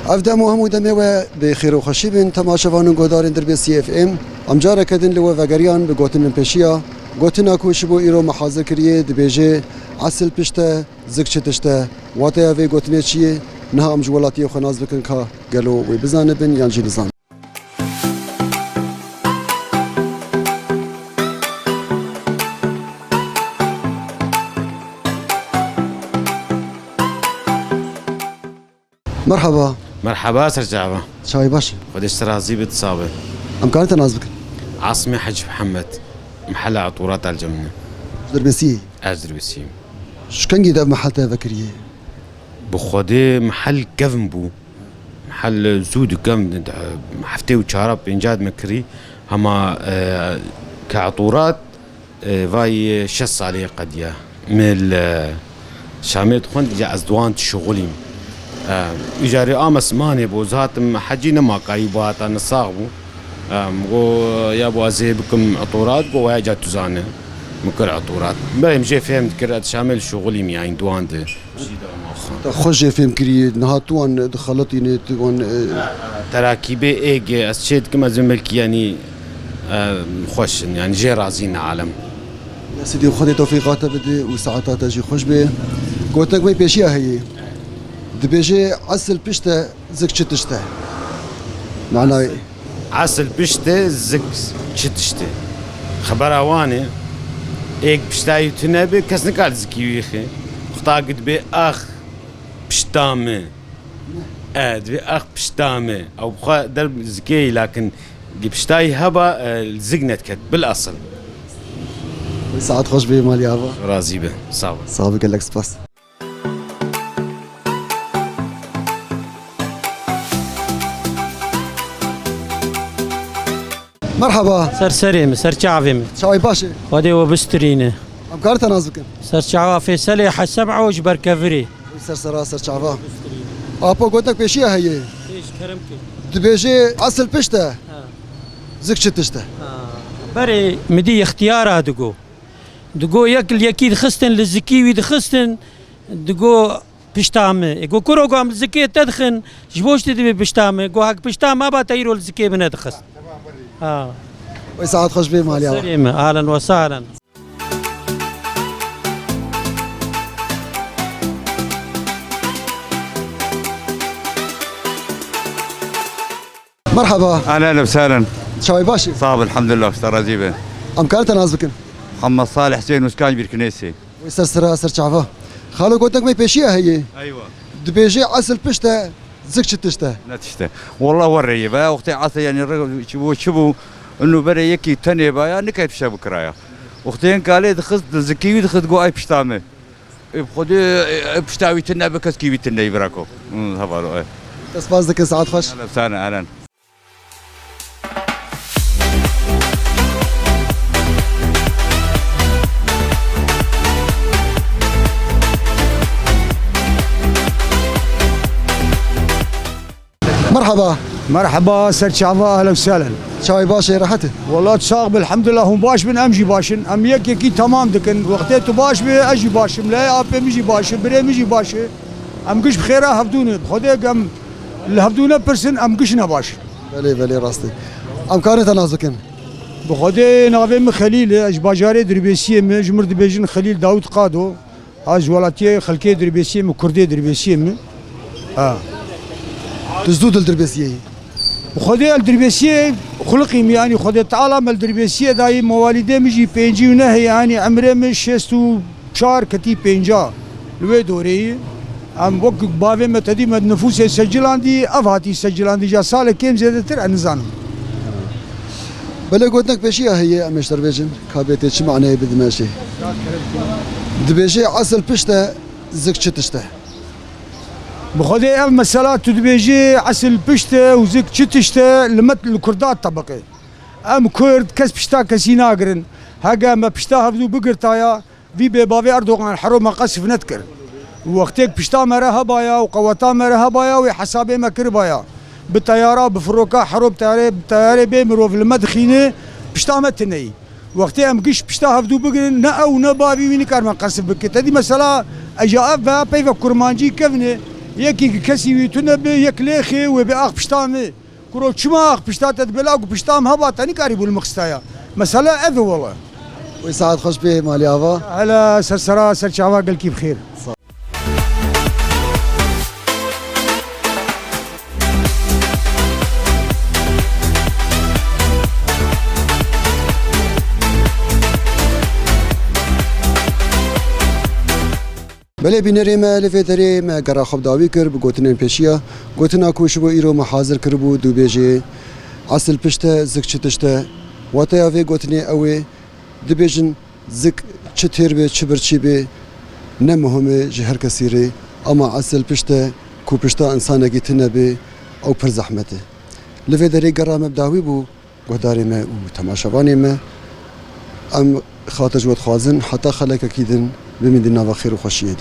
افدا مهم دمه بخير وخشي بن تماشاوان گودارن در بي اف ام امجاره كدن لو وگریان به گوتن من پیشیا گوتنا کوش بو ایرو محاضر کریه دبیجه اصل پشته زکچتشته واته و گوتنه چیه نه ام جولاتی خناز بکن کا گلو و بزانه بن یانجی نزان مرحبا مرحبا سرجعبا شاي باش خدش ترازي بتصابه امكانت نازبك عاصمي حج محمد محل عطورات الجمنة دربسي أزربسيم شكن جدا محل تفكريه بخودي محل كفن بو محل زود كفن حفتي وشارب إنجاد مكري هما كعطورات فاي شص عليه قديا من شاميت خوند جا أزدوان شغليم إجاري آمس ماني بوزات حجينا ما قايبات أنا صاغبو يا ابو ازيبكم عطورات بو يا جات تزانه مكر عطورات ما يمشي فهمت كرات شامل شغلي يعني دوان ده خوش فهم كري نهاتوان دخلتي توان تراكيبه ايج اسشيت كما زملك يعني خوش يعني جي رازين عالم يا سيدي خذي توفيقات بدي وساعات تجي خوش به قلتك ما بيشيا هي دبيجي عسل بيشته زكشتشته معناه عسل بشته زك شتشته خبر اوانه ايك بشتاي تنبي كس نقال زكي ويخي خطاقد بي اخ بشتامه بي اخ بشتامه او بخا درب زكي لكن بشتاي هبا الزقنت كت بالاصل ساعات خوش بي مال يابا راضي به صعب صابك لك سباس مرحبا سرسريم سرچاويم شاي باشا ودي وبسترينه امكارت نازبكن سرچاوا في سلي حسبعه وجبر كفري سرسرا سرچاوا ابو قلتك بيشيا هي ايش كرمك دبيجي اصل بشته زكشتشته بري مدي اختيارها دقو ياكل يكيد خستن للزكي ويد خستن دقو بشتامه يقول كرو قام الزكي تدخن جبوش تدبي بشتامه يقول هاك بشتام ما بتايرو الزكي بندخس وساعات خوش بي مال يابا سليمة اهلا وسهلا مرحبا اهلا وسهلا شاي باشا صعب الحمد لله اشترى جيبه امكانت نازبكن محمد صالح حسين وسكان بالكنيسه وسرسرا سرچاوا خالو قلتك ما بيشيا هي ايوه دبيجي اصل بشته زكشتشته لا تشته والله وري بقى وقتي عصا يعني الرجل شبو انه بري يكي تاني بقى يعني كيف شاب كرايا وقتين قال دخلت زكي دخلت جو اي بشتامه بخدي بشتاوي تنا بكس كيوي تنا يبراكو هبارو تسباز ذك ساعات خوش اهلا وسهلا اهلا مرحبا مرحبا سرچاوا اهلا وسهلا شاي باشا راحته والله تشاغب الحمد لله هم باش من امجي باشن ام يكي تمام دكن وقتي باش بي اجي باشم لا ابي مجي باش بري مجي باش ام قش بخيره هفدوني بخدي قم الهفدونه برسن ام قشنا باش بلي راستي ام كانت نازكن بخدي نافي خليل اج باجاري دربيسيه مجمر دبيجن خليل داود قادو اج ولاتي خلكي دربيسيه كردي دربيسيه تزدود الدربسيه وخدي الدربيسيه خلقي يعني خدي تعالى الدربيسيه داي مواليدي مجي بينجي ونهي يعني عمري من شستو شهر كتي بينجا لوي دوري ام وقت بافي متدي مد نفوس سجلاندي افاتي سجلاندي جا سال كم زيادتر انزان بلا قلتك بشيء هي امشتر بيجن كابيتي شو معناه بدماشي دبيجي اصل بشته زكشتشته بخدي ام مسألة تدبيجي عسل بشته وزك شتشته لمت الكردات طبقي ام كرد كس بشتا كسيناغرن هاجا ما بشتا هبدو بقرتايا في بابي اردوغان حروم قصف نتكر وقتك بشتا مرها بايا وقوتا مرها بايا وحسابي ما كربايا بالطياره بفروكا حروب طياره بمروف المدخينه بشتا متني وقتي ام قش بشتا هبدو بقرن نا او نبابي وين كار ما قصف بكت هذه مسألة اجا افا بيفا كرمانجي كفنه یکی کسی ویتونه به یک لیخی و به آخ پشتامه کرو چما آخ پشتات بلاغ پشتام هوا تانی کاری بول مخستایا مثلا اذو والله وساعد خوش به مالي آوا على سرسرا سرچاوا قال كيف خير بله بینری ما لفتری ما گرا خوب داوی کر بگوتنن پیشیا گوتنا کوش بو ایرو محاضر کربو دو بیجی اصل پشته زک چتشته واتیا وی گوتنی اوی دبیجن زک چتر به چبرچی به نه مهمه جهر کثیره اما اصل پشته کو پشته انسان گیتنه به او پر زحمته لفتری گرا مبداوی بو گوداری ما و تماشاوانی ما ام خاطر جود خوازن حتی خلک کیدن بمدينة خير وخشيد